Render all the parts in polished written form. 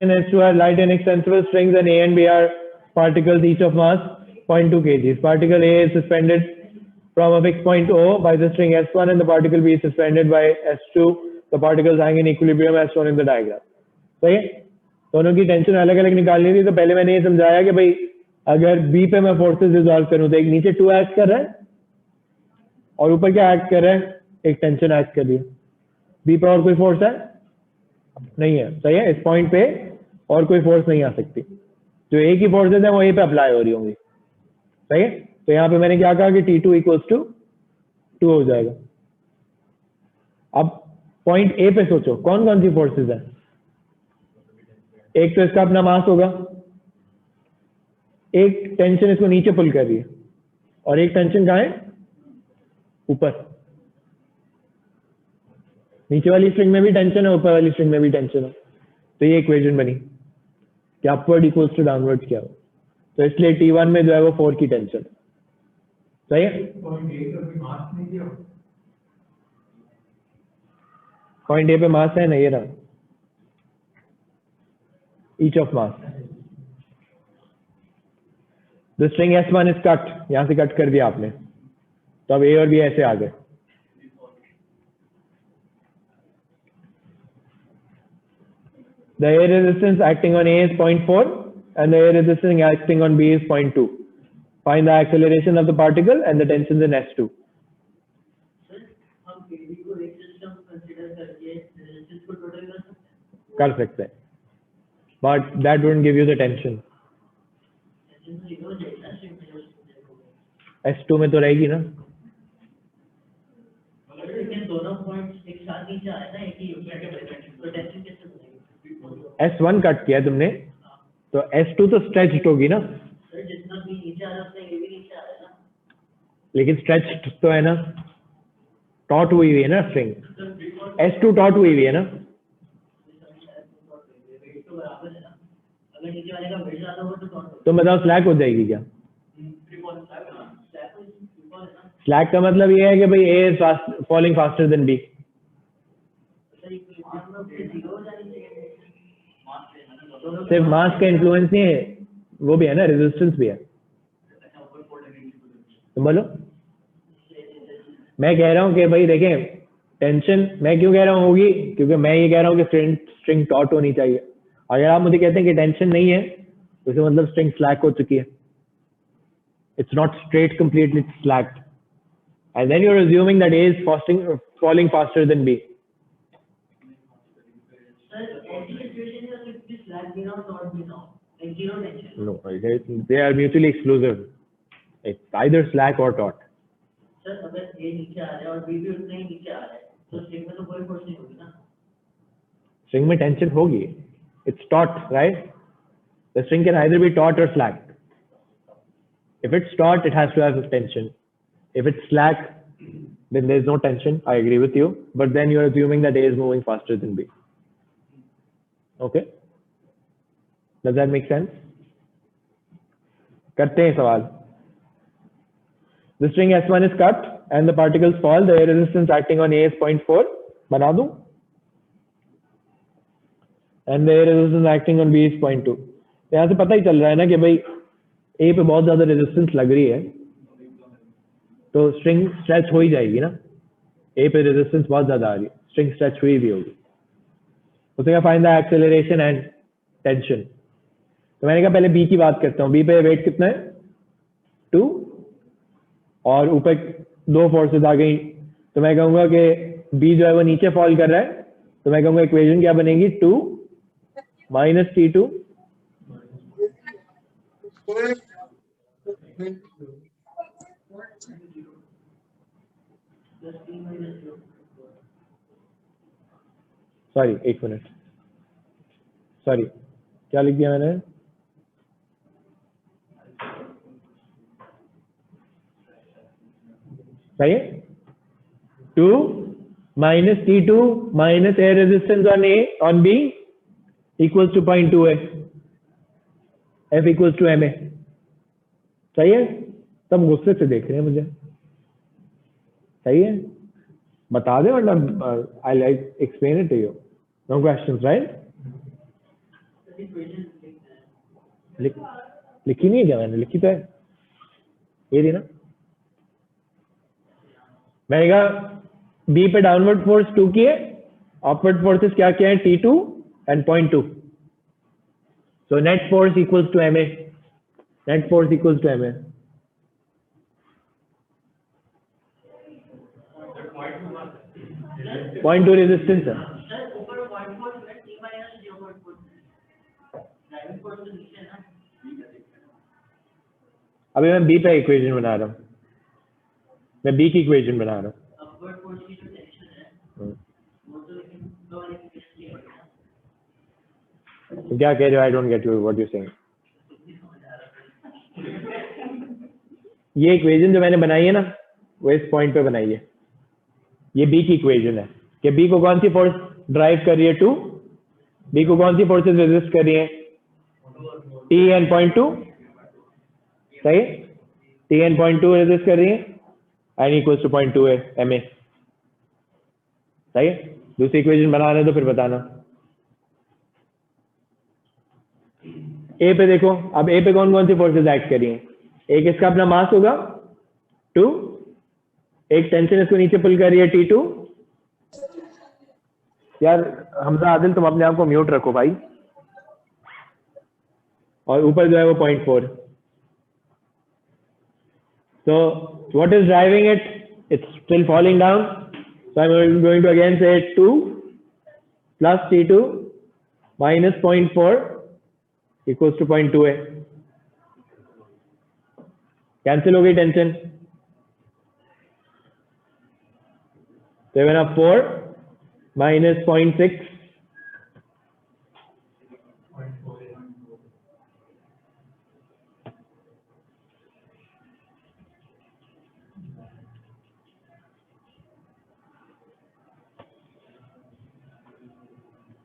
and S2 are light and extensible strings, and A and B are particles each of mass 0.2 kg. Particle A is suspended from a fixed point O by the string S1, and the particle B is suspended by S2. The particles hang in equilibrium as shown in the diagram. सही है? दोनों की tension अलग अलग निकालनी थी, तो पहले मैंने ये समझाया कि भाई अगर B पे मैं फोर्सेस रिजॉल्व करूं तो एक नीचे 2 एक्ट कर रहा है और ऊपर क्या एक्ट कर रहा है, एक टेंशन एक्ट कर रही है. B पे और कोई फोर्स है नहीं है, सही है. इस पॉइंट पे और कोई फोर्स नहीं आ सकती. जो एक ही फोर्सेज है वो यहीं पे अप्लाई हो रही होंगी, सही है. तो यहाँ पे मैंने क्या कहा कि T2 इक्वल्स टू 2 हो जाएगा. अब पॉइंट ए पे सोचो कौन कौन सी फोर्सेज है. एक तो इसका अपना मास होगा, एक टेंशन इसको नीचे पुल कर रही है, और एक टेंशन कहाँ है, ऊपर. नीचे वाली स्ट्रिंग में भी टेंशन है, ऊपर वाली स्ट्रिंग में भी टेंशन है. तो ये इक्वेशन बनी कि अपवर्ड इक्वल्स टू डाउनवर्ड क्या हो. तो इसलिए T1 में जो है वो 4 की टेंशन, सही है. पॉइंट ए पे मास है ना, ये रहा, each of mass. The string S1 is cut, यहां से कट कर दिया आपने, तो अब ए और बी ऐसे आ गए. The air resistance acting on A is 0.4 and the air resistance acting on B is 0.2. Find the acceleration of the particle and the tensions in S2. कर सकते हैं, but that wouldn't give you the tension. S2 में तो रहेगी ना. S1 cut किया तुमने, तो S2 तो स्ट्रेच्ड होगी ना. लेकिन स्ट्रेच्ड तो है ना, टॉट हुई है ना स्ट्रिंग. S2 टॉट हुई है ना. तो बताओ स्लैक हो जाएगी क्या. स्लैक का मतलब ये है कि भाई A is falling faster than B. सिर्फ मास का इन्फ्लुएंस नहीं है, वो भी है ना, रेजिस्टेंस भी है. तुम बोलो. मैं कह रहा हूँ कि भाई देखें, टेंशन मैं क्यों कह रहा हूँ होगी, क्योंकि मैं ये कह रहा हूँ कि स्ट्रिंग टॉट होनी चाहिए. अगर आप मुझे कहते हैं कि टेंशन नहीं है, तो इसका मतलब स्ट्रिंग स्लैक हो चुकी है. It's not straight completely slacked, and then you are assuming that A is falling faster than B. No, they are mutually exclusive. It's either slack or taut. Sir अगर A नीचे आ रहा है और B भी उतना ही नीचे आ रहा है, तो स्ट्रिंग में तो कोई फोर्स नहीं होगी ना. स्ट्रिंग में टेंशन होगी. It's taut, right? The string can either be taut or slack. If it's taut, it has to have tension. If it's slack, then there's no tension. I agree with you, but then you're assuming that A is moving faster than B. Okay? Does that make sense? करते हैं सवाल. The string S1 is cut and the particles fall. The air resistance acting on A is 0.4. बना दूं? And the air resistance acting on B is 0.2. यहाँ से पता ही चल रहा है ना कि भाई A पे बहुत ज्यादा रेजिस्टेंस लग रही है, तो स्ट्रिंग स्ट्रेच हो ही जाएगी ना. A पे रेजिस्टेंस बहुत ज्यादा आ रही है, स्ट्रिंग स्ट्रेच हुई भी होगी. उसने find the acceleration and tension. तो मैंने कहा पहले B की बात करता हूँ. B पे वेट कितना है, 2, और ऊपर 2 फोर्सेस आ गई. तो मैं कहूंगा कि B जो है वो नीचे फॉल कर रहा है, तो मैं कहूंगा इक्वेशन क्या बनेगी, 2 माइनस T2 सॉरी एक मिनट, सॉरी क्या लिख दिया मैंने, सही है. 2 minus T2 minus air resistance on A on B equals to 0.2 है. F equals to MA. सही है. सब गुस्से से देख रहे हैं मुझे. सही है, बता दे वरना I like explain it to you. No questions right. Equation लिखते हैं। लिखी नहीं है क्या मैंने? लिखी तो है, ये थी ना। मैंने कहा बी पे डाउनवर्ड फोर्स 2 की है, अपवर्ड फोर्सेस क्या क्या है? T2 and 0.2. So net force equals to MA. Net force equals to MA. Point two resistance है। सर ऊपर 0.4 है, T minus 0.4 ड्राइविंग फोर्स तो नीचे है ना। अभी मैं बी पे इक्वेशन बना रहा हूँ, मैं बी की इक्वेशन बना रहा हूँ। अपवर्ड फोर्स की जो टेंशन है वो तो लेकिन दो वाली इक्वेशन ये है ना। तो क्या कह रहे हो? I don't get you what you saying. ये इक्वेशन जो मैंने बनाई है ना, वो इस पॉइंट पे बनाई है। ये बी की इक्वेशन है कि बी को कौन सी फोर्स ड्राइव कर रही है? 2। बी को कौन सी फोर्सेस रेजिस्ट कर रही है? T and 0.2, सही? T and 0.2 रेजिस्ट कर रही है, n equals to 0.2 है MA, सही है? दूसरी इक्वेशन बनाने तो फिर बताना। ए पे देखो, अब ए पे कौन कौन सी फोर्सेस एक्ट कर रही हैं? एक इसका अपना मास होगा 2, एक टेंशन इसको नीचे पुल कर रही है T2। यार हमजा आदिल तुम अपने आप को म्यूट रखो भाई। और ऊपर जो है वो 0.4। So what is driving it? It's still falling down. So I'm going to again say 2 plus T2 minus 0.4 equals to 0.2 है। कैंसिल हो गई टेंशन। 7 of 4 minus 0.6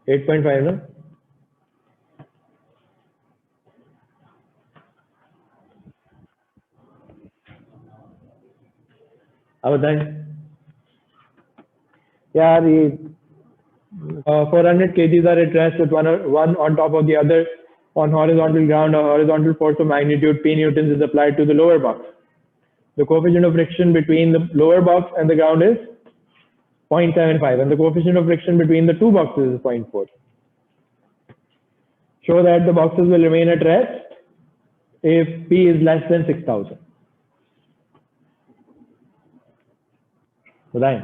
8.5 ना। अब बताएं यार, ये 400 kgs are at rest with one on top of the other on horizontal ground. A horizontal force of magnitude P newtons is applied to the lower box. The coefficient of friction between the lower box and the ground is 0.75 and the coefficient of friction between the two boxes is 0.4. Show that the boxes will remain at rest if P is less than 6,000. बताएं।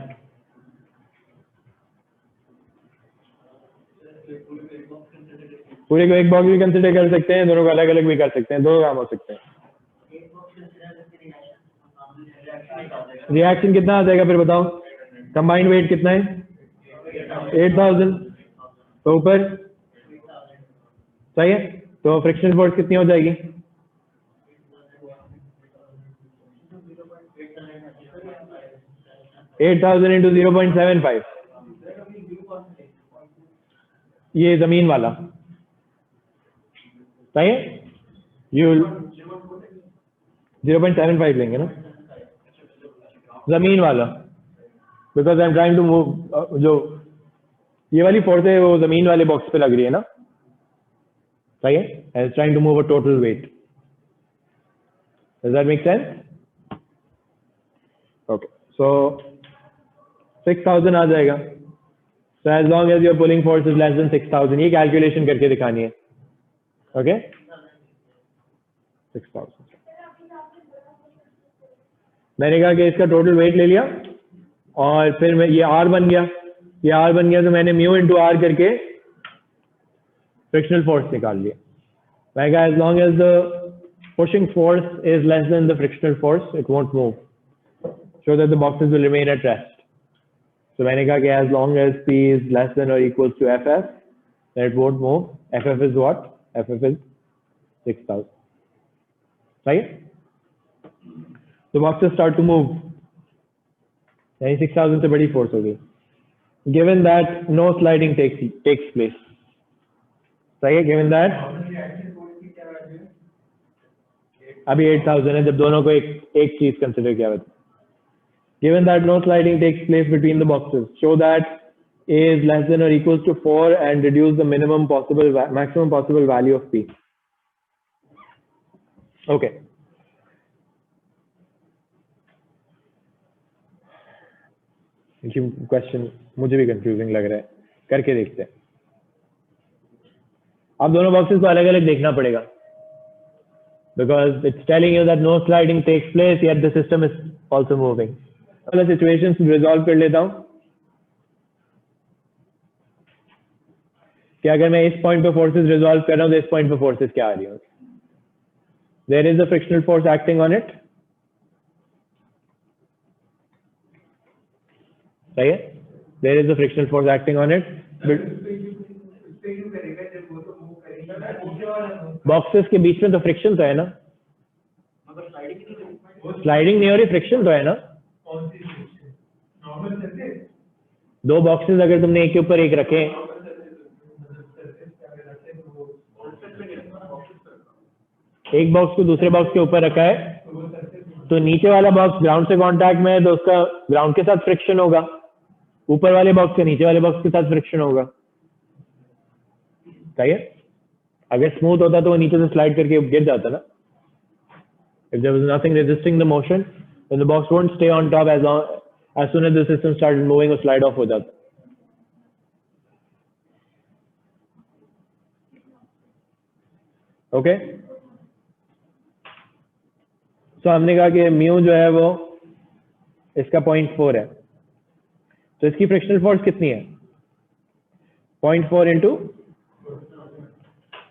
पूरे को एक box भी consider कर सकते हैं, दोनों को अलग अलग भी कर सकते हैं, दोनों काम हो सकते हैं। रिएक्शन कितना आ जाएगा फिर बताओ? कंबाइंड वेट कितना है? 8,000। तो ऊपर सही है, तो फ्रिक्शनल फोर्स कितनी हो जाएगी? 8,000 into 0.75। ये जमीन वाला सही है, यू 0.75 लेंगे ना जमीन वाला, because I am trying to move. जो ये वाली फोर्स है वो जमीन वाले बॉक्स पे लग रही है ना, सही है। I am trying to move a total weight. Does that make sense? Okay, so 6,000 आ जाएगा। So as long as your pulling force is less than 6,000, ये कैलकुलेशन करके दिखानी है। ओके, 6,000। मैंने कहा कि इसका टोटल वेट ले लिया और फिर मैं ये R बन गया, ये R बन गया तो मैंने म्यू इंटू R करके फ्रिक्शनल फोर्स निकाल लिया। मैंने कहा as long as the pushing force is less than the frictional force, it won't move, so that the boxes will remain at rest. So मैंने कहा कि as long as P is less than or equals to FF, then it won't move. FF is what? FF is 6,000. Right? The boxes start to move. यानी 6,000 से बड़ी force होगी। Given that no sliding takes place. सही है? Given that अभी 8,000 है, जब दोनों को एक चीज कंसिडर किया हुआ था। Given that no sliding takes place between the boxes, show that A is less than or equals to 4 and reduce the maximum possible value of P. Okay. Question मुझे भी कंफ्यूजिंग लग रहा है, करके देखते हैं। आप दोनों बॉक्सेस को अलग अलग देखना पड़ेगा, because it's telling you that no sliding takes place yet the system is also moving. वाला सिचुएशन रिजॉल्व कर लेता हूँ कि अगर मैं इस पॉइंट पे फोर्सेस रिजॉल्व कर रहा हूँ तो इस पॉइंट पे फोर्सेस क्या आ रही होंगी। There is a frictional force acting on it, सही है, there is a frictional force acting on it. Boxes के बीच में तो फ्रिक्शन तो है ना, स्लाइडिंग नहीं हो रही, फ्रिक्शन तो है ना। दो बॉक्सेस अगर तुमने एक के ऊपर एक रखे, एक बॉक्स को दूसरे बॉक्स के ऊपर रखा है तो नीचे वाला बॉक्स ग्राउंड से कांटेक्ट में है तो उसका ग्राउंड के साथ फ्रिक्शन होगा, ऊपर वाले बॉक्स का नीचे वाले बॉक्स के साथ फ्रिक्शन होगा, सही है। अगर स्मूथ होता तो वो नीचे से स्लाइड करके गिर जाता ना। If there was nothing resisting the motion, then the box won't stay on top as soon as the system started moving or slide off हो जाता। ओके, तो हमने कहा कि म्यू जो है वो इसका 0.4 है, तो इसकी फ्रिक्शनल फोर्स कितनी है? 0.4 इंटू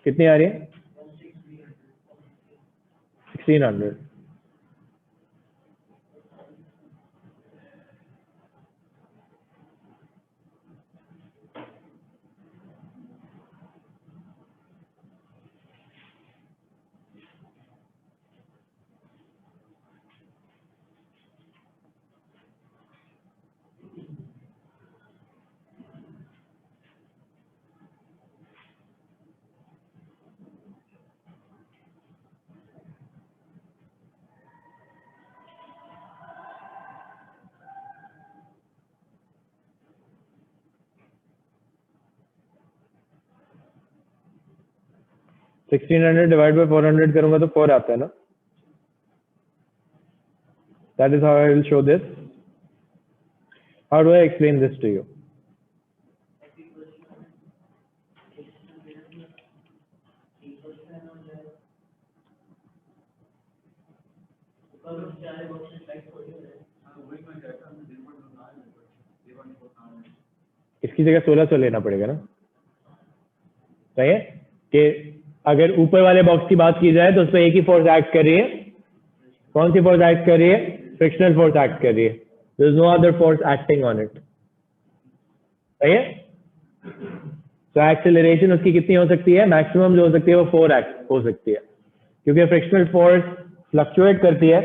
कितनी आ रही है? 1600। डिवाइड बाय 400 करूंगा तो 4 आता है ना। That is how I will show this. How do I explain this to you? इसकी जगह 1600 लेना पड़ेगा ना, सही है। कि अगर ऊपर वाले बॉक्स की बात की जाए तो उस पर एक ही फोर्स एक्ट कर रही है, कौन सी फोर्स एक्ट कर रही है? फ्रिक्शनल फोर्स एक्ट कर रही है। There is no other force acting on it, सही है। तो एक्सेलरेशन उसकी कितनी हो सकती है? मैक्सिमम जो हो सकती है वो 4 एक्ट हो सकती है, क्योंकि फ्रिक्शनल फोर्स फ्लक्चुएट करती है।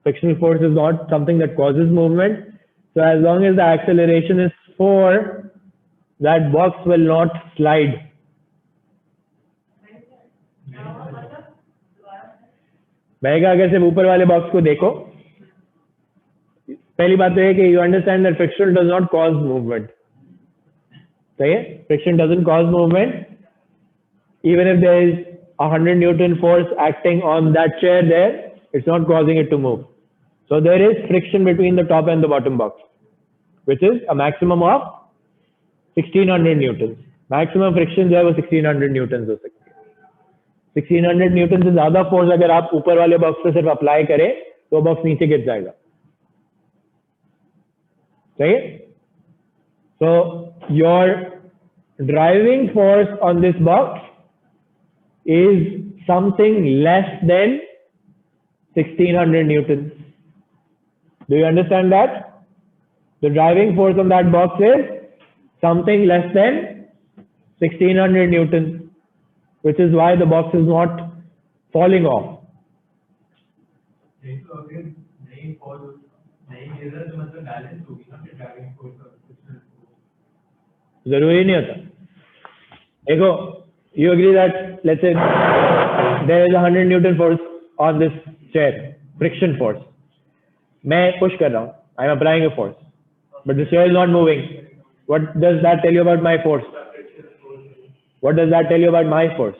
Frictional force is not something that causes movement, so as long as the acceleration is 4, that box will not slide. मैं कहा अगर सिर्फ ऊपर वाले बॉक्स को देखो, पहली बात तो है कि you understand that friction does not cause movement, सही है। friction doesn't cause movement, even if there is 100 Newton force acting on that chair there, it's not causing it to move. So there is friction between the top and the bottom box, which is a maximum of 1600 newtons. Maximum friction जो है वो 1600 newtons हो सकती है। 1600 Newton से ज्यादा force अगर आप ऊपर वाले बॉक्स पे सिर्फ अप्लाई करें तो बॉक्स नीचे गिर जाएगा, सही है। So your driving force on this box is something less than 1600 newtons. Do you understand that? The driving force on that box is something less than 1600 newtons, which is why the box is not falling off. जरूरी नहीं होता। देखो, you agree that let's say there is a 100 Newton force on this chair, friction force. मैं push कर रहा हूँ, I am applying a force, but the chair is not moving. What does that tell you about my force? What does that tell you about my force?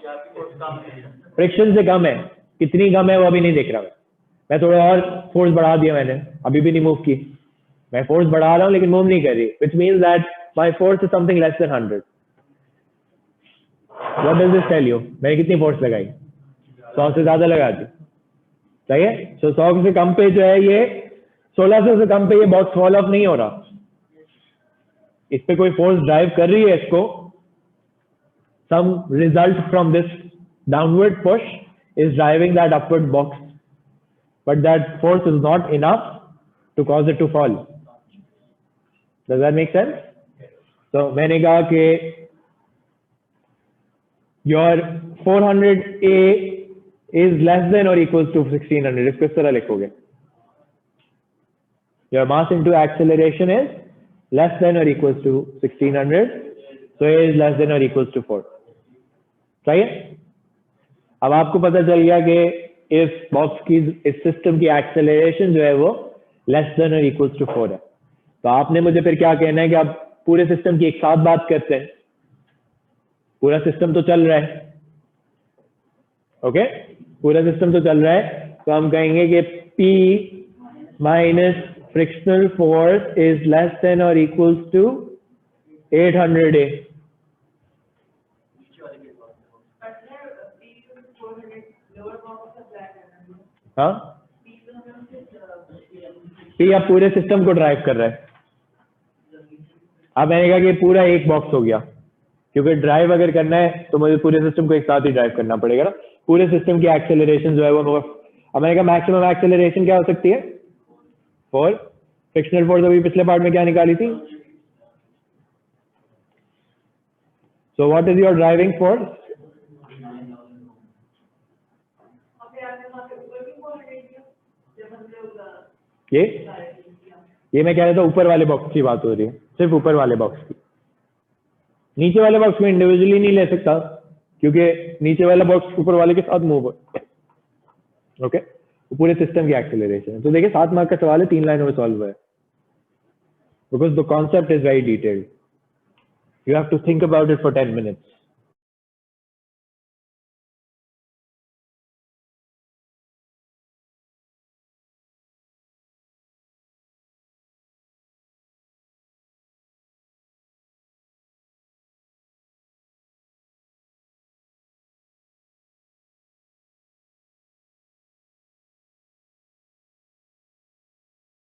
Friction से कम है, कितनी कम है वो अभी नहीं देख रहा मैं थोड़ा और फोर्स बढ़ा दिया मैंने, अभी भी नहीं मूव की, मैं फोर्स बढ़ा रहा हूँ लेकिन मूव नहीं कर रही, which means that my force is something less than 100. What does this tell you? मैंने कितनी फोर्स लगाई? 100 से ज्यादा लगा दी, सही है? So 100 से कम पे जो है ये 1600 से कम पे ये बॉक्स फॉल ऑफ नहीं हो रहा, इस पे कोई फोर्स ड्राइव कर रही है इसको, some result from this downward push is driving that upward box, but that force is not enough to cause it to fall. Does that make sense? So मैंने कहा कि your 400A is less than or equals to 1600. इसको इस तरह लिखोगे, your mass into acceleration is less than or equals to 1600, so A is less than or equals to 4. सही है? अब आपको पता चल गया कि इस बॉक्स की, इस सिस्टम की एक्सेलरेशन जो है वो लेस देन और इक्वल्स टू 4 है। तो आपने मुझे फिर क्या कहना है कि आप पूरे सिस्टम की एक साथ बात करते हैं, पूरा सिस्टम तो चल रहा है, ओके, पूरा सिस्टम तो चल रहा है, तो हम कहेंगे कि P minus frictional force is less than और इक्वल्स टू 800A। हाँ, P अब पूरे सिस्टम को ड्राइव कर रहा है। अब मैंने कहा कि पूरा एक बॉक्स हो गया, क्योंकि ड्राइव अगर करना है तो मुझे पूरे सिस्टम को एक साथ ही ड्राइव करना पड़ेगा ना, पूरे सिस्टम की एक्सेलरेशन जो है वो, अब मैंने कहा मैक्सिमम एक्सेलरेशन क्या हो सकती है? 4। फ्रिक्शनल फोर्स अभी पिछले पार्ट में क्या निकाली थी? So what is your driving force? ये मैं कह रहा था ऊपर वाले बॉक्स की बात हो रही है, सिर्फ ऊपर वाले बॉक्स की, नीचे वाले बॉक्स में इंडिविजुअली नहीं ले सकता क्योंकि नीचे वाला बॉक्स ऊपर वाले के साथ मूव हो, ओके, पूरे सिस्टम की एक्सेलरेशन है। तो देखिए 7 मार्क का सवाल है, 3 लाइनों में सॉल्व हुआ है, because the concept is very detailed, you have to think about it for 10 minutes.